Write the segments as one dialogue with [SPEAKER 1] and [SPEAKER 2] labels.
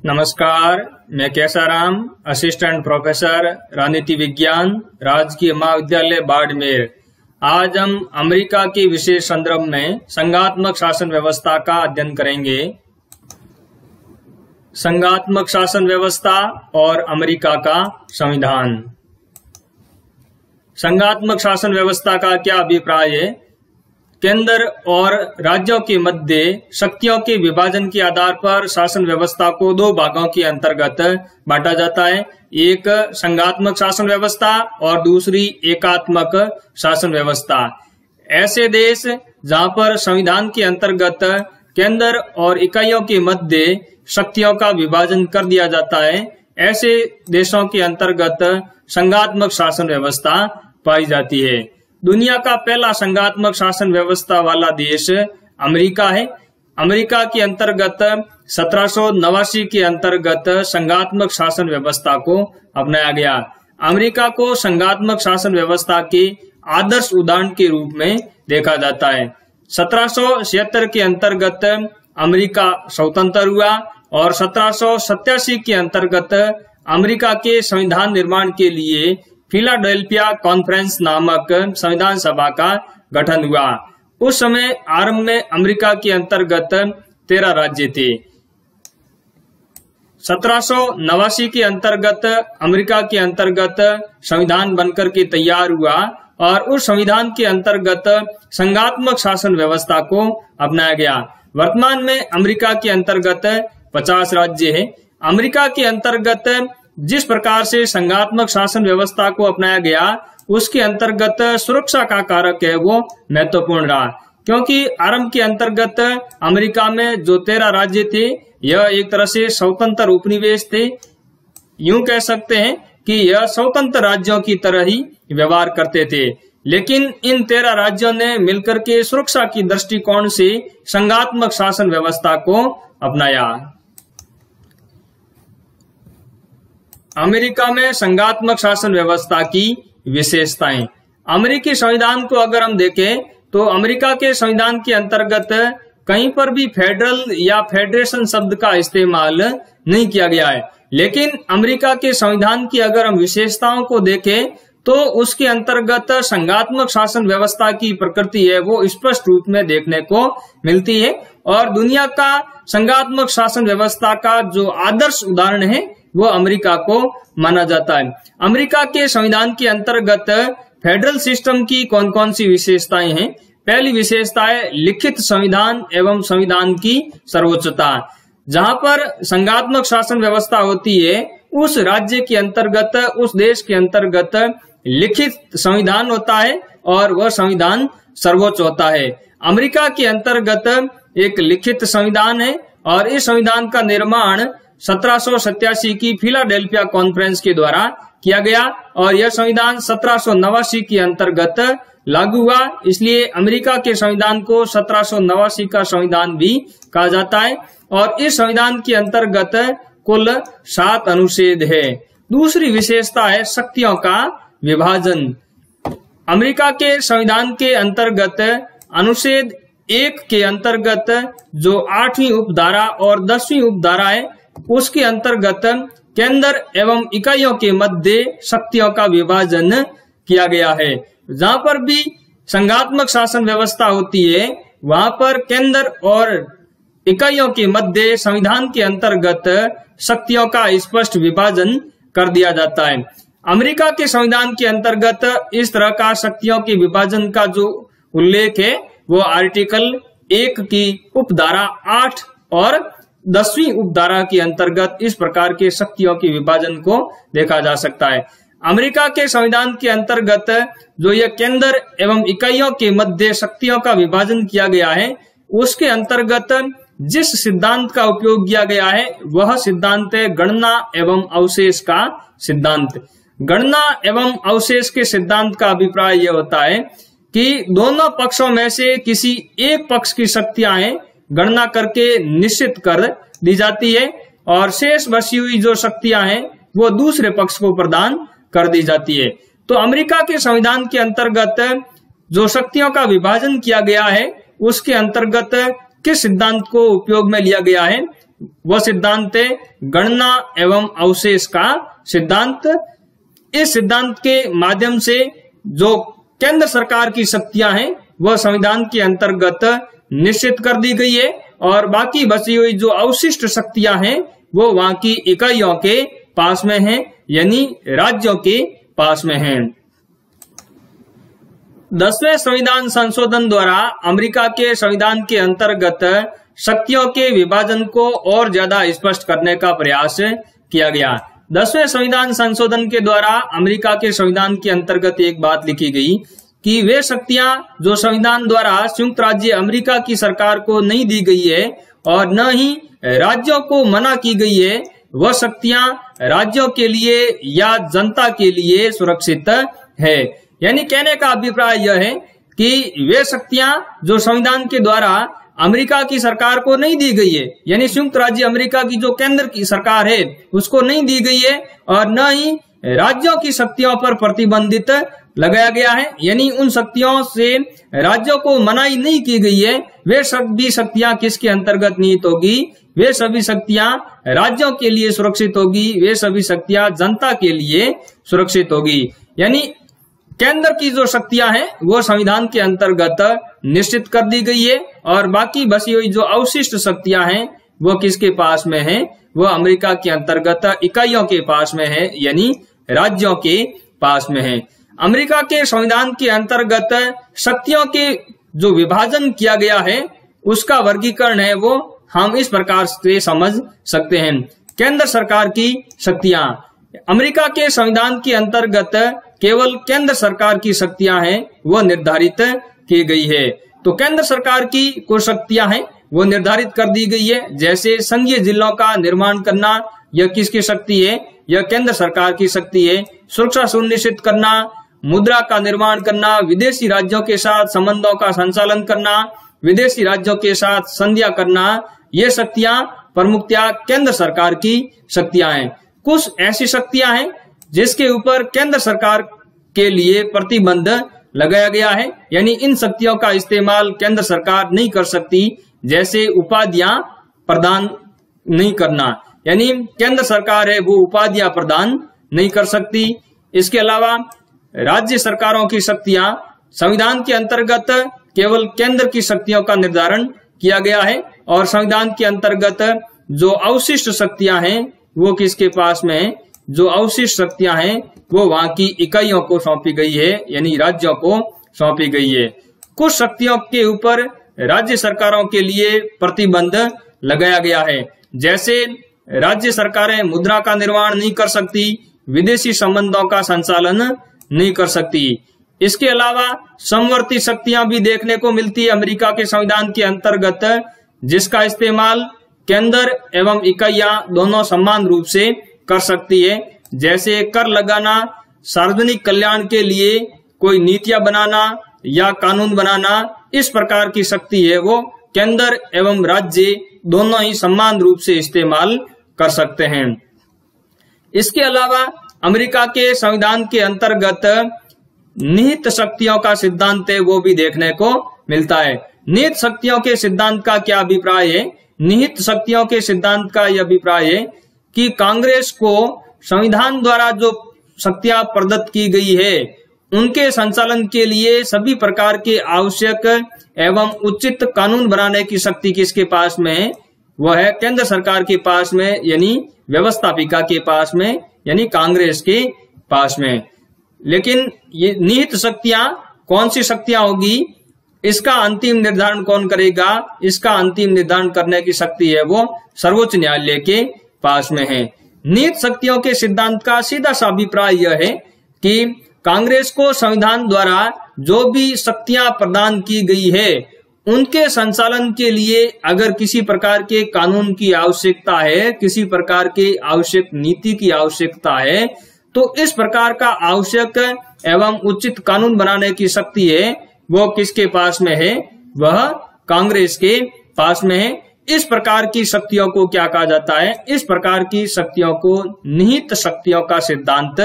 [SPEAKER 1] नमस्कार, मैं Kesaram, assistant professor राजनीति विज्ञान, राजकीय महाविद्यालय बाड़मेर। आज हम अमेरिका की विशेष संदर्भ में संघात्मक शासन व्यवस्था का अध्ययन करेंगे। संघात्मक शासन व्यवस्था और अमेरिका का संविधान। संघात्मक शासन व्यवस्था का क्या अभिप्राय है? केंद्र और राज्यों के मध्य शक्तियों के विभाजन के आधार पर शासन व्यवस्था को दो भागों के अंतर्गत बांटा जाता है। एक संघात्मक शासन व्यवस्था और दूसरी एकात्मक शासन व्यवस्था। ऐसे देश जहां पर संविधान के अंतर्गत केंद्र और इकाइयों के मध्य शक्तियों का विभाजन कर दिया जाता है, ऐसे देशों के अंतर्गत संघात्मक शासन व्यवस्था पाई जाती है। दुनिया का पहला संघात्मक शासन व्यवस्था वाला देश अमेरिका है। अमेरिका के अंतर्गत 1789 के अंतर्गत संघात्मक शासन व्यवस्था को अपनाया गया। अमेरिका को संघात्मक शासन व्यवस्था के आदर्श उदाहरण के रूप में देखा जाता है। 1776 के अंतर्गत अमेरिका स्वतंत्र हुआ और 1787 के अंतर्गत अमेरिका के संविधान निर्माण के लिए फिलाडेल्फिया कॉन्फ्रेंस नामक संविधान सभा का गठन हुआ। उस समय आरंभ में अमेरिका के अंतर्गत 13 राज्य थे। 1789 के अंतर्गत अमेरिका के अंतर्गत संविधान बनकर के तैयार हुआ और उस संविधान के अंतर्गत संघात्मक शासन व्यवस्था को अपनाया गया। वर्तमान में अमेरिका के अंतर्गत 50 राज्य हैं। अमेरिका के अंतर्गत जिस प्रकार से संघात्मक शासन व्यवस्था को अपनाया गया, उसके अंतर्गत सुरक्षा का कारक है वो महत्वपूर्ण रहा, क्योंकि आरंभ के अंतर्गत अमेरिका में जो 13 राज्य थे, यह एक तरह से स्वतंत्र उपनिवेश थे। यूं कह सकते हैं कि यह स्वतंत्र राज्यों की तरह ही व्यवहार करते थे, लेकिन इन 13 राज्यों ने मिलकर के सुरक्षा की दृष्टिकोण से संघात्मक शासन व्यवस्था को अपनाया। अमेरिका में संघात्मक शासन व्यवस्था की विशेषताएं। अमेरिकी संविधान को अगर हम देखें तो अमेरिका के संविधान के अंतर्गत कहीं पर भी फेडरल या फेडरेशन शब्द का इस्तेमाल नहीं किया गया है, लेकिन अमेरिका के संविधान की अगर हम विशेषताओं को देखें तो उसके अंतर्गत संघात्मक शासन व्यवस्था की प्रकृति है वो स्पष्ट रूप में देखने को मिलती है। और दुनिया का संघात्मक शासन व्यवस्था का जो आदर्श उदाहरण है वो अमेरिका को माना जाता है। अमेरिका के संविधान के अंतर्गत फेडरल सिस्टम की कौन कौन सी विशेषताएं हैं? पहली विशेषता है लिखित संविधान एवं संविधान की सर्वोच्चता। जहां पर संघात्मक शासन व्यवस्था होती है, उस राज्य के अंतर्गत, उस देश के अंतर्गत लिखित संविधान होता है और वह संविधान सर्वोच्च होता है। अमेरिका के अंतर्गत एक लिखित संविधान है और इस संविधान का निर्माण 1787 की फिलाडेल्फिया कॉन्फ्रेंस के द्वारा किया गया और यह संविधान 1789 के अंतर्गत लागू हुआ। इसलिए अमेरिका के संविधान को 1789 का संविधान भी कहा जाता है और इस संविधान के अंतर्गत कुल 7 अनुच्छेद है। दूसरी विशेषता है शक्तियों का विभाजन। अमेरिका के संविधान के अंतर्गत अनुच्छेद 1 के अंतर्गत जो 8वीं उपधारा और 10वीं उपधारा है, उसके अंतर्गत केंद्र एवं इकाइयों के मध्य शक्तियों का विभाजन किया गया है। जहां पर भी संघात्मक शासन व्यवस्था होती है, वहां पर केंद्र और इकाइयों के मध्य संविधान के अंतर्गत शक्तियों का स्पष्ट विभाजन कर दिया जाता है। अमेरिका के संविधान के अंतर्गत इस तरह का शक्तियों के विभाजन का जो उल्लेख है वो आर्टिकल 1 की उपधारा 8 और 10वीं उपधारा के अंतर्गत इस प्रकार के शक्तियों के विभाजन को देखा जा सकता है। अमेरिका के संविधान के अंतर्गत जो यह केंद्र एवं इकाइयों के मध्य शक्तियों का विभाजन किया गया है, उसके अंतर्गत जिस सिद्धांत का उपयोग किया गया है वह सिद्धांत है गणना एवं अवशेष का सिद्धांत। गणना एवं अवशेष के सिद्धांत का अभिप्राय यह होता है कि दोनों पक्षों में से किसी एक पक्ष की शक्तियां गणना करके निश्चित कर दी जाती है और शेष बची हुई जो शक्तियां हैं वो दूसरे पक्ष को प्रदान कर दी जाती है। तो अमेरिका के संविधान के अंतर्गत जो शक्तियों का विभाजन किया गया है उसके अंतर्गत किस सिद्धांत को उपयोग में लिया गया है, वह सिद्धांत है गणना एवं अवशेष का सिद्धांत। इस सिद्धांत के माध्यम से जो केंद्र सरकार की शक्तियां हैं वह संविधान के अंतर्गत निश्चित कर दी गई है और बाकी बची हुई जो अवशिष्ट शक्तियां हैं वो वहां की इकाइयों के पास में हैं, यानी राज्यों के पास में हैं। 10वें संविधान संशोधन द्वारा अमेरिका के संविधान के अंतर्गत शक्तियों के विभाजन को और ज्यादा स्पष्ट करने का प्रयास किया गया। 10वें संविधान संशोधन के द्वारा अमेरिका के संविधान के अंतर्गत एक बात लिखी गई कि वे शक्तियां जो संविधान द्वारा संयुक्त राज्य अमेरिका की सरकार को नहीं दी गई है और न ही राज्यों को मना की गई है, वह शक्तियां राज्यों के लिए या जनता के लिए सुरक्षित है। यानी कहने का अभिप्राय यह है कि वे शक्तियां जो संविधान के द्वारा अमेरिका की सरकार को नहीं दी गई है, यानी संयुक्त राज्य अमेरिका की जो केंद्र की सरकार है उसको नहीं दी गई है और न ही राज्यों की शक्तियों पर प्रतिबंधित लगाया गया है, यानी उन शक्तियों से राज्यों को मनाही नहीं की गई है। वे सभी शक्तियां किसके अंतर्गत निहित होगी? वे सभी शक्तियां राज्यों के लिए सुरक्षित होगी, वे सभी शक्तियां जनता के लिए सुरक्षित होगी। यानी केंद्र की जो शक्तियां हैं वो संविधान के अंतर्गत निश्चित कर दी गई है और बाकी बची हुई जो अवशिष्ट शक्तियां हैं वो किसके पास में है? वो अमेरिका के अंतर्गत इकाइयों के पास में है, यानी राज्यों के पास में है। अमेरिका के संविधान के अंतर्गत शक्तियों के जो विभाजन किया गया है उसका वर्गीकरण है वो हम इस प्रकार से समझ सकते हैं। केंद्र सरकार की शक्तियां, अमेरिका के संविधान के अंतर्गत केवल केंद्र सरकार की शक्तियां हैं वो निर्धारित की गई है। तो केंद्र सरकार की कुछ शक्तियां हैं वो निर्धारित कर दी गई है, जैसे संघीय जिलों का निर्माण करना, यह किसकी शक्ति है? यह केंद्र सरकार की शक्ति है। सुरक्षा सुनिश्चित करना, मुद्रा का निर्माण करना, विदेशी राज्यों के साथ संबंधों का संचालन करना, विदेशी राज्यों के साथ संधियां करना, ये शक्तियां प्रमुखतया केंद्र सरकार की शक्तियां हैं। कुछ ऐसी शक्तियां हैं जिसके ऊपर केंद्र सरकार के लिए प्रतिबंध लगाया गया है, यानी इन शक्तियों का इस्तेमाल केंद्र सरकार नहीं कर सकती, जैसे उपाधियां प्रदान नहीं करना, यानी केंद्र सरकार है वो उपाधियां प्रदान नहीं कर सकती। इसके अलावा राज्य सरकारों की शक्तियां, संविधान के अंतर्गत केवल केंद्र की शक्तियों का निर्धारण किया गया है और संविधान के अंतर्गत जो अवशिष्ट शक्तियां हैं वो किसके पास में है? जो अवशिष्ट शक्तियां हैं वो वहां की इकाइयों को सौंपी गई है, यानी राज्यों को सौंपी गई है। कुछ शक्तियों के ऊपर राज्य सरकारों के लिए प्रतिबंध लगाया गया है, जैसे राज्य सरकारें मुद्रा का निर्माण नहीं कर सकती, विदेशी संबंधों का संचालन नहीं कर सकती। इसके अलावा समवर्ती शक्तियां भी देखने को मिलती है अमेरिका के संविधान के अंतर्गत, जिसका इस्तेमाल केंद्र एवं इकाइयां दोनों समान रूप से कर सकती है, जैसे कर लगाना, सार्वजनिक कल्याण के लिए कोई नीतियां बनाना या कानून बनाना। इस प्रकार की शक्ति है वो केंद्र एवं राज्य दोनों ही समान रूप से इस्तेमाल कर सकते हैं। इसके अलावा अमेरिका के संविधान के अंतर्गत निहित शक्तियों का सिद्धांत है वो भी देखने को मिलता है। निहित शक्तियों के सिद्धांत का क्या अभिप्राय है? निहित शक्तियों के सिद्धांत का यह अभिप्राय है कि कांग्रेस को संविधान द्वारा जो शक्तियां प्रदत्त की गई है उनके संचालन के लिए सभी प्रकार के आवश्यक एवं उचित कानून बनाने की शक्ति किसके पास में है? वह है केंद्र सरकार के पास में, यानी व्यवस्थापिका के पास में, यानी कांग्रेस के पास में। लेकिन ये निहित शक्तियां कौन सी शक्तियां होगी, इसका अंतिम निर्धारण कौन करेगा? इसका अंतिम निर्धारण करने की शक्ति है वो सर्वोच्च न्यायालय के पास में है। निहित शक्तियों के सिद्धांत का सीधा सा अभिप्राय यह है कि कांग्रेस को संविधान द्वारा जो भी शक्तियां प्रदान की गई है उनके संचालन के लिए अगर किसी प्रकार के कानून की आवश्यकता है, किसी प्रकार के आवश्यक नीति की आवश्यकता है, तो इस प्रकार का आवश्यक एवं उचित कानून बनाने की शक्ति है वो किसके पास में है? वह कांग्रेस के पास में है। इस प्रकार की शक्तियों को क्या कहा जाता है? इस प्रकार की शक्तियों को निहित शक्तियों का सिद्धांत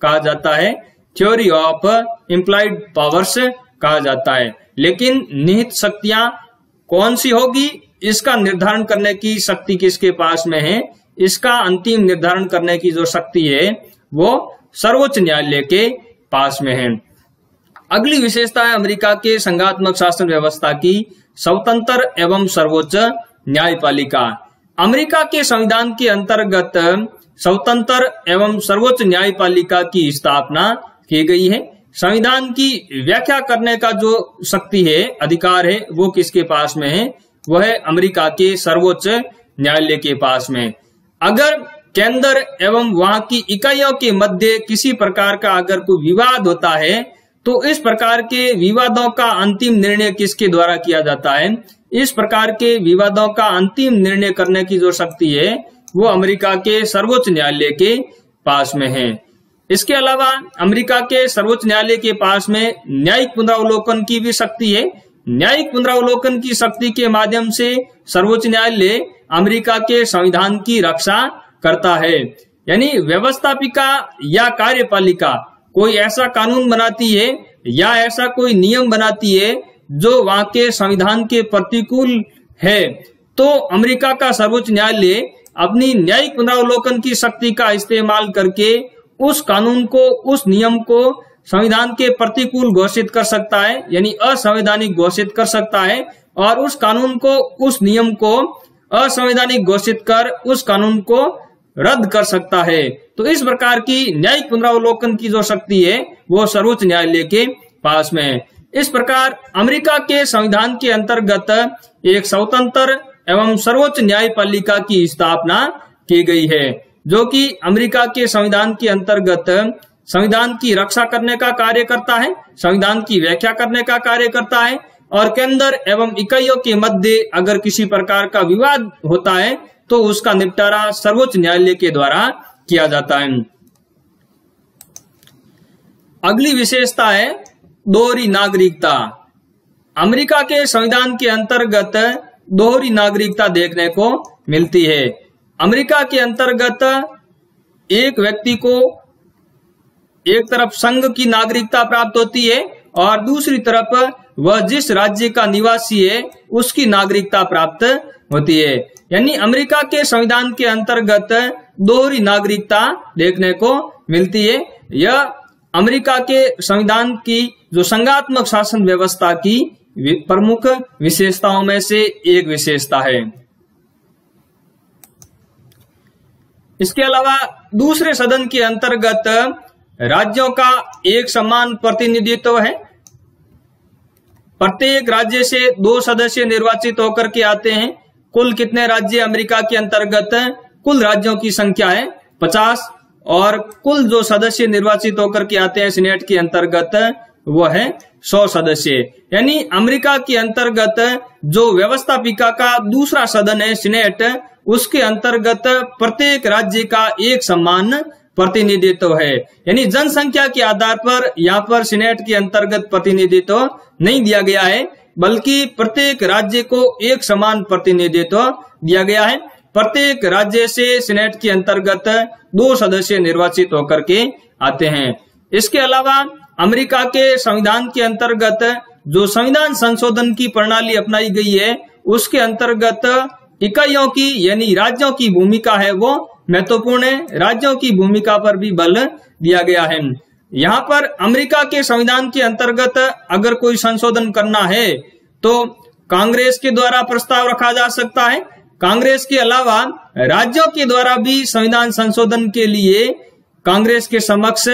[SPEAKER 1] कहा जाता है, थ्योरी ऑफ इम्प्लाइड पावर्स कहा जाता है। लेकिन निहित शक्तियां कौन सी होगी इसका निर्धारण करने की शक्ति किसके पास में है? इसका अंतिम निर्धारण करने की जो शक्ति है वो सर्वोच्च न्यायालय के पास में है। अगली विशेषता है अमेरिका के संघात्मक शासन व्यवस्था की स्वतंत्र एवं सर्वोच्च न्यायपालिका। अमेरिका के संविधान के अंतर्गत स्वतंत्र एवं सर्वोच्च न्यायपालिका की स्थापना की गई है। संविधान की व्याख्या करने का जो शक्ति है, अधिकार है, वो किसके पास में है? वह है अमेरिका के सर्वोच्च न्यायालय के पास में। अगर केंद्र एवं वहां की इकाइयों के मध्य किसी प्रकार का अगर कोई विवाद होता है तो इस प्रकार के विवादों का अंतिम निर्णय किसके द्वारा किया जाता है? इस प्रकार के विवादों का अंतिम निर्णय करने की जो शक्ति है वो अमेरिका के सर्वोच्च न्यायालय के पास में है। इसके अलावा अमेरिका के सर्वोच्च न्यायालय के पास में न्यायिक पुनरावलोकन की भी शक्ति है। न्यायिक पुनरावलोकन की शक्ति के माध्यम से सर्वोच्च न्यायालय अमेरिका के संविधान की रक्षा करता है। यानी व्यवस्थापिका या कार्यपालिका कोई ऐसा कानून बनाती है या ऐसा कोई नियम बनाती है जो वहां के संविधान के प्रतिकूल है, तो अमेरिका का सर्वोच्च न्यायालय अपनी न्यायिक पुनरावलोकन की शक्ति का इस्तेमाल करके उस कानून को, उस नियम को संविधान के प्रतिकूल घोषित कर सकता है, यानी असंवैधानिक घोषित कर सकता है, और उस कानून को, उस नियम को असंवैधानिक घोषित कर उस कानून को रद्द कर सकता है। तो इस प्रकार की न्यायिक पुनरावलोकन की जो शक्ति है वो सर्वोच्च न्यायालय के पास में है। इस प्रकार अमेरिका के संविधान के अंतर्गत एक स्वतंत्र एवं सर्वोच्च न्यायपालिका की स्थापना की गई है, जो कि अमेरिका के संविधान के अंतर्गत संविधान की रक्षा करने का कार्य करता है, संविधान की व्याख्या करने का कार्य करता है, और केंद्र एवं इकाइयों के मध्य अगर किसी प्रकार का विवाद होता है तो उसका निपटारा सर्वोच्च न्यायालय के द्वारा किया जाता है। अगली विशेषता है दोहरी नागरिकता। अमेरिका के संविधान के अंतर्गत दोहरी नागरिकता देखने को मिलती है। अमेरिका के अंतर्गत एक व्यक्ति को एक तरफ संघ की नागरिकता प्राप्त होती है और दूसरी तरफ वह जिस राज्य का निवासी है उसकी नागरिकता प्राप्त होती है। यानी अमेरिका के संविधान के अंतर्गत दोहरी नागरिकता देखने को मिलती है। यह अमेरिका के संविधान की जो संघात्मक शासन व्यवस्था की प्रमुख विशेषताओं में से एक विशेषता है। इसके अलावा दूसरे सदन के अंतर्गत राज्यों का एक समान प्रतिनिधित्व है। प्रत्येक राज्य से 2 सदस्य निर्वाचित होकर के आते हैं। कुल कितने राज्य अमेरिका के अंतर्गत? कुल राज्यों की संख्या है 50, और कुल जो सदस्य निर्वाचित होकर के आते हैं सीनेट के अंतर्गत वो है 100 सदस्य। यानी अमेरिका के अंतर्गत जो व्यवस्थापिका का दूसरा सदन है सीनेट, उसके अंतर्गत प्रत्येक राज्य का एक समान प्रतिनिधित्व है। यानी जनसंख्या के आधार पर यहाँ पर सीनेट के अंतर्गत प्रतिनिधित्व नहीं दिया गया है, बल्कि प्रत्येक राज्य को एक समान प्रतिनिधित्व दिया गया है। प्रत्येक राज्य से सीनेट के अंतर्गत 2 सदस्य निर्वाचित होकर के आते हैं। इसके अलावा अमेरिका के संविधान के अंतर्गत जो संविधान संशोधन की प्रणाली अपनाई गई है उसके अंतर्गत इकाइयों की यानी राज्यों की भूमिका है वो महत्वपूर्ण है। राज्यों की भूमिका पर भी बल दिया गया है। यहाँ पर अमेरिका के संविधान के अंतर्गत अगर कोई संशोधन करना है तो कांग्रेस के द्वारा प्रस्ताव रखा जा सकता है। कांग्रेस के अलावा राज्यों के द्वारा भी संविधान संशोधन के लिए कांग्रेस के समक्ष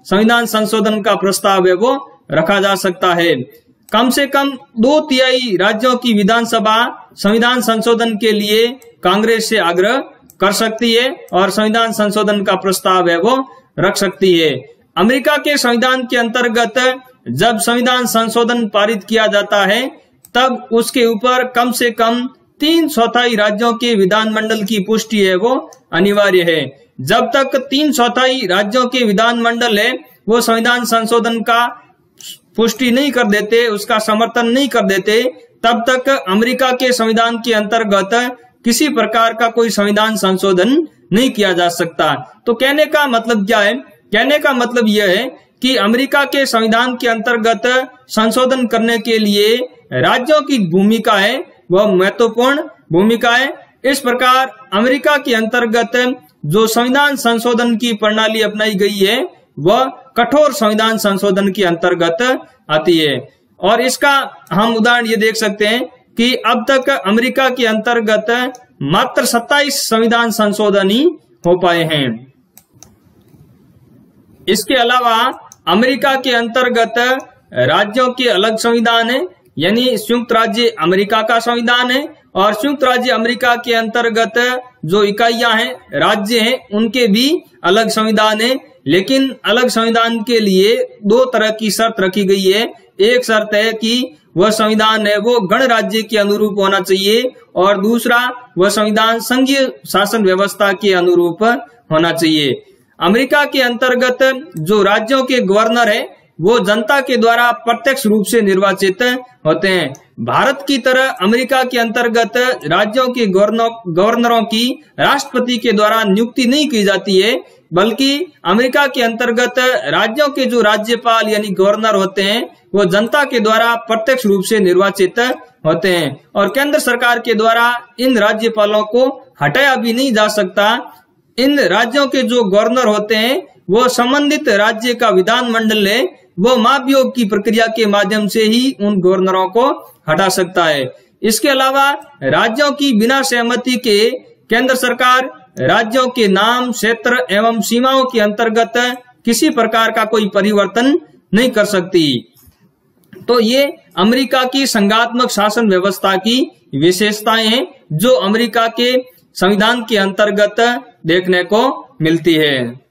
[SPEAKER 1] संविधान संशोधन का प्रस्ताव है वो रखा जा सकता है। कम से कम 2/3 राज्यों की विधानसभा संविधान संशोधन के लिए कांग्रेस से आग्रह कर सकती है और संविधान संशोधन का प्रस्ताव है वो रख सकती है। अमेरिका के संविधान के अंतर्गत जब संविधान संशोधन पारित किया जाता है तब उसके ऊपर कम से कम 3/4 राज्यों के विधानमंडल की पुष्टि है वो अनिवार्य है। जब तक 3/4 राज्यों के विधानमंडल है वो संविधान संशोधन का पुष्टि नहीं कर देते, उसका समर्थन नहीं कर देते, तब तक अमेरिका के संविधान के अंतर्गत किसी प्रकार का कोई संविधान संशोधन नहीं किया जा सकता। तो कहने का मतलब क्या है? कहने का मतलब यह है कि अमेरिका के संविधान के अंतर्गत संशोधन करने के लिए राज्यों की भूमिका है, वह महत्वपूर्ण भूमिका है। इस प्रकार अमेरिका के अंतर्गत जो संविधान संशोधन की प्रणाली अपनाई गई है वह कठोर संविधान संशोधन के अंतर्गत आती है। और इसका हम उदाहरण ये देख सकते हैं कि अब तक अमेरिका के अंतर्गत मात्र 27 संविधान संशोधन ही हो पाए हैं। इसके अलावा अमेरिका के अंतर्गत राज्यों के अलग संविधान है, यानी संयुक्त राज्य अमेरिका का संविधान है, और संयुक्त राज्य अमेरिका के अंतर्गत जो इकाइयां हैं, राज्य हैं, उनके भी अलग संविधान है। लेकिन अलग संविधान के लिए दो तरह की शर्त रखी गई है। एक शर्त है कि वह संविधान है वो गणराज्य के अनुरूप होना चाहिए, और दूसरा वह संविधान संघीय शासन व्यवस्था के अनुरूप होना चाहिए। अमेरिका के अंतर्गत जो राज्यों के गवर्नर है वो जनता के द्वारा प्रत्यक्ष रूप से निर्वाचित होते हैं। भारत की तरह अमेरिका के अंतर्गत राज्यों के गवर्नरों की राष्ट्रपति के द्वारा नियुक्ति नहीं की जाती है, बल्कि अमेरिका के अंतर्गत राज्यों के जो राज्यपाल यानी गवर्नर होते हैं वो जनता के द्वारा प्रत्यक्ष रूप से निर्वाचित होते हैं, और केंद्र सरकार के द्वारा इन राज्यपालों को हटाया भी नहीं जा सकता। इन राज्यों के जो गवर्नर होते हैं वो संबंधित राज्य का विधानमंडल है वो महाभियोग की प्रक्रिया के माध्यम से ही उन गवर्नरों को हटा सकता है। इसके अलावा राज्यों की बिना सहमति के केंद्र सरकार राज्यों के नाम, क्षेत्र एवं सीमाओं के अंतर्गत किसी प्रकार का कोई परिवर्तन नहीं कर सकती। तो ये अमेरिका की संघात्मक शासन व्यवस्था की विशेषताएं हैं जो अमेरिका के संविधान के अंतर्गत देखने को मिलती है।